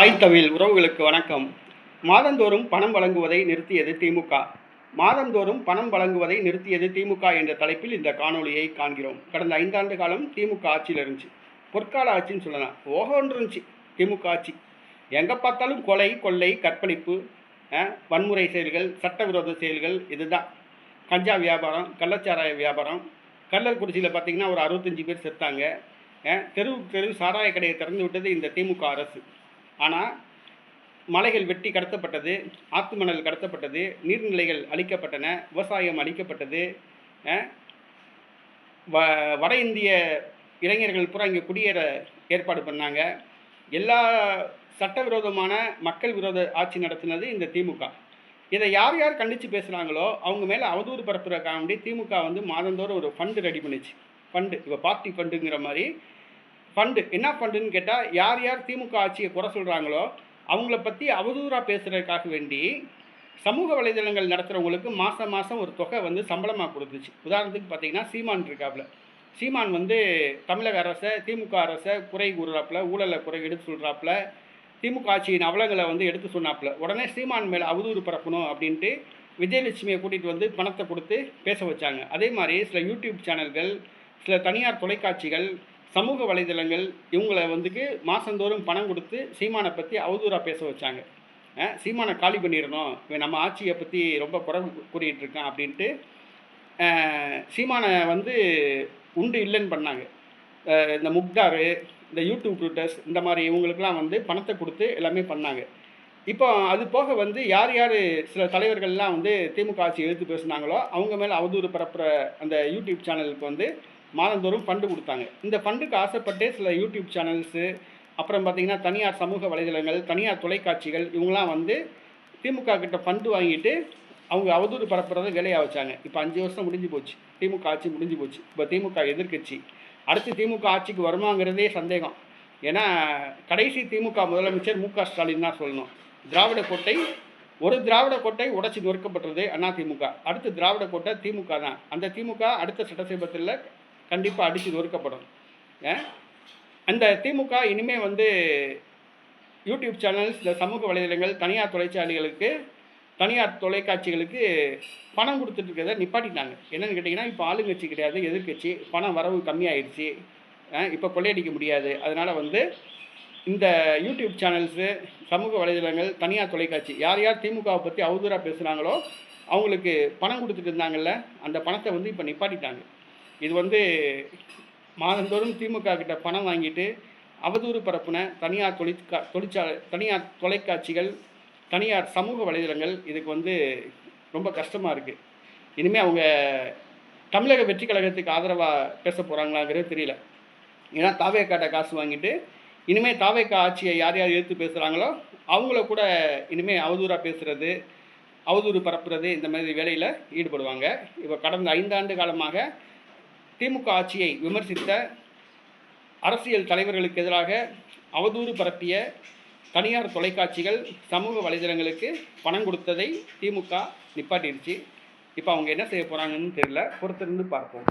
தாய் தவில் உறவுகளுக்கு வணக்கம். மாதந்தோறும் பணம் வழங்குவதை நிறுத்தியது திமுக. மாதந்தோறும் பணம் வழங்குவதை நிறுத்தியது திமுக என்ற தலைப்பில் இந்த காணொலியை காண்கிறோம். கடந்த 5 ஆண்டு காலம் திமுக ஆட்சியில் இருந்துச்சு. பொற்கால ஆட்சின்னு சொல்லலாம். ஓஹோன்னு இருந்துச்சு திமுக ஆட்சி. எங்கே பார்த்தாலும் கொலை, கொள்ளை, கற்பழிப்பு, வன்முறை செயல்கள், சட்டவிரோத செயல்கள். இதுதான் கஞ்சா வியாபாரம், கள்ளச்சாராய வியாபாரம். கள்ளக்குறிச்சியில் பார்த்திங்கன்னா ஒரு 65 பேர் செத்தாங்க. தெரு சாராய கடையை திறந்து விட்டது இந்த திமுக அரசு. ஆனால் மலைகள் வெட்டி கடத்தப்பட்டது, ஆத்து மணல் கடத்தப்பட்டது, நீர்நிலைகள் அழிக்கப்பட்டன, விவசாயம் அழிக்கப்பட்டது. வட இந்திய இளைஞர்கள் பூரா இங்கே குடியேற ஏற்பாடு பண்ணாங்க. எல்லா சட்டவிரோதமான மக்கள் விரோத ஆட்சி நடத்தினது இந்த திமுக. இதை யார் யார் கண்டித்து பேசுகிறாங்களோ அவங்க மேலே அவதூறு பரப்புறதுக்காக வேண்டி திமுக மாதந்தோறும் ஒரு ஃபண்டு ரெடி பண்ணிச்சு. ஃபண்டு இப்போ பார்ட்டி ஃபண்டுங்கிற மாதிரி ஃபண்டு. என்ன ஃபண்டுன்னு கேட்டால், யார் யார் திமுக ஆட்சியை குறை சொல்கிறாங்களோ அவங்கள பற்றி அவதூறாக பேசுகிறதுக்காக வேண்டி சமூக வலைதளங்கள் நடத்துகிறவங்களுக்கு மாதம் மாதம் ஒரு தொகை சம்பளமாக கொடுத்துச்சு. உதாரணத்துக்கு பார்த்திங்கன்னா சீமான் இருக்காப்புல. சீமான் தமிழக அரசை, திமுக அரசை குறை கூறுறாப்புல, ஊழலை குறை எடுத்து சொல்கிறாப்புல, திமுக ஆட்சியின் அவலங்களை எடுத்து சொன்னாப்புல. உடனே சீமான் மேலே அவதூறு பரப்பணும் அப்படின்ட்டு விஜயலட்சுமியை கூட்டிகிட்டு பணத்தை கொடுத்து பேச வச்சாங்க. அதே மாதிரி சில யூடியூப் சேனல்கள், சில தனியார் தொலைக்காட்சிகள், சமூக வலைதளங்கள் இவங்களை மாதந்தோறும் பணம் கொடுத்து சீமானை பற்றி அவதூறாக பேச வச்சாங்க. சீமானை காலி பண்ணிடணும், இவன் நம்ம ஆட்சியை பற்றி ரொம்ப குறை கூறிகிட்டு இருக்கான் அப்படின்ட்டு சீமானை உண்டு இல்லைன்னு பண்ணாங்க. இந்த முக்தார், இந்த யூடியூப் ரூட்டர்ஸ், இந்த மாதிரி இவங்களுக்கெல்லாம் பணத்தை கொடுத்து எல்லாமே பண்ணாங்க. இப்போ அது போக யார் யார் சில தலைவர்கள்லாம் திமுக ஆட்சி எதிர்த்து பேசுனாங்களோ அவங்க மேலே அவதூறு பரப்புகிற அந்த யூடியூப் சேனலுக்கு மாதந்தோறும் ஃபண்டு கொடுத்தாங்க. இந்த ஃபண்டுக்கு ஆசைப்பட்டு சில யூடியூப் சேனல்ஸு, அப்புறம் பார்த்திங்கன்னா தனியார் சமூக வலைதளங்கள், தனியார் தொலைக்காட்சிகள் இவங்களாம் திமுக கிட்ட ஃபண்டு வாங்கிட்டு அவங்க அவதூறு பரப்புறதை வேலையாக வச்சாங்க. இப்போ 5 வருஷம் முடிஞ்சு போச்சு, திமுக ஆட்சி முடிஞ்சு போச்சு. இப்போ திமுக எதிர்க்கட்சி. அடுத்து திமுக ஆட்சிக்கு வருமாங்கிறதே சந்தேகம். ஏன்னா கடைசி திமுக முதலமைச்சர் மு.க. ஸ்டாலின் தான் சொல்லணும். ஒரு திராவிட கோட்டை உடைச்சி நொறுக்கப்பட்டது அதிமுக. அடுத்து திராவிட கோட்டை திமுக தான். அந்த திமுக அடுத்த சட்டசபையில் கண்டிப்பாக அடித்து நொறுக்கப்படும். அந்த திமுக இனிமேல் யூடியூப் சேனல்ஸ், இந்த சமூக வலைதளங்கள், தனியார் தொலைக்காட்சிகளுக்கு பணம் கொடுத்துட்ருக்கிறத நிப்பாட்டிட்டாங்க. என்னென்னு கேட்டிங்கன்னா, இப்போ ஆளுங்கட்சி கிடையாது, எதிர்கட்சி. பணம் வரவு கம்மியாயிடுச்சு. இப்போ கொள்ளையடிக்க முடியாது. அதனால் இந்த யூடியூப் சேனல்ஸு, சமூக வலைதளங்கள், தனியார் தொலைக்காட்சி யார் யார் திமுகவை பற்றி அவதூறாக பேசுகிறாங்களோ அவங்களுக்கு பணம் கொடுத்துட்டு இருந்தாங்கல்ல, அந்த பணத்தை இப்போ நிப்பாட்டிட்டாங்க. இது மாதந்தோறும் திமுக கிட்ட பணம் வாங்கிட்டு அவதூறு பரப்புன தனியார் தனியார் தொலைக்காட்சிகள், தனியார் சமூக வலைதளங்கள் இதுக்கு ரொம்ப கஷ்டமாக இருக்குது. இனிமேல் அவங்க தமிழக வெற்றி கழகத்துக்கு ஆதரவாக பேச போகிறாங்களாங்கிறது தெரியல. ஏன்னா தாவேக்காட்ட காசு வாங்கிட்டு இனிமேல் தாவேக்கா ஆட்சியை யார் யார் எதிர்த்து பேசுகிறாங்களோ அவங்கள கூட இனிமேல் அவதூறாக பேசுகிறது, அவதூறு பரப்புறது, இந்த மாதிரி வேலையில் ஈடுபடுவாங்க. இப்போ கடந்த 5 ஆண்டு காலமாக திமுக ஆட்சியை விமர்சித்த அரசியல் தலைவர்களுக்கு எதிராக அவதூறு பரப்பிய தனியார் தொலைக்காட்சிகள், சமூக வலைதளங்களுக்கு பணம் கொடுத்ததை திமுக நிப்பாட்டிடுச்சு. இப்போ அவங்க என்ன செய்ய போகிறாங்கன்னு தெரியல. பொறுத்திருந்து பார்ப்போம்.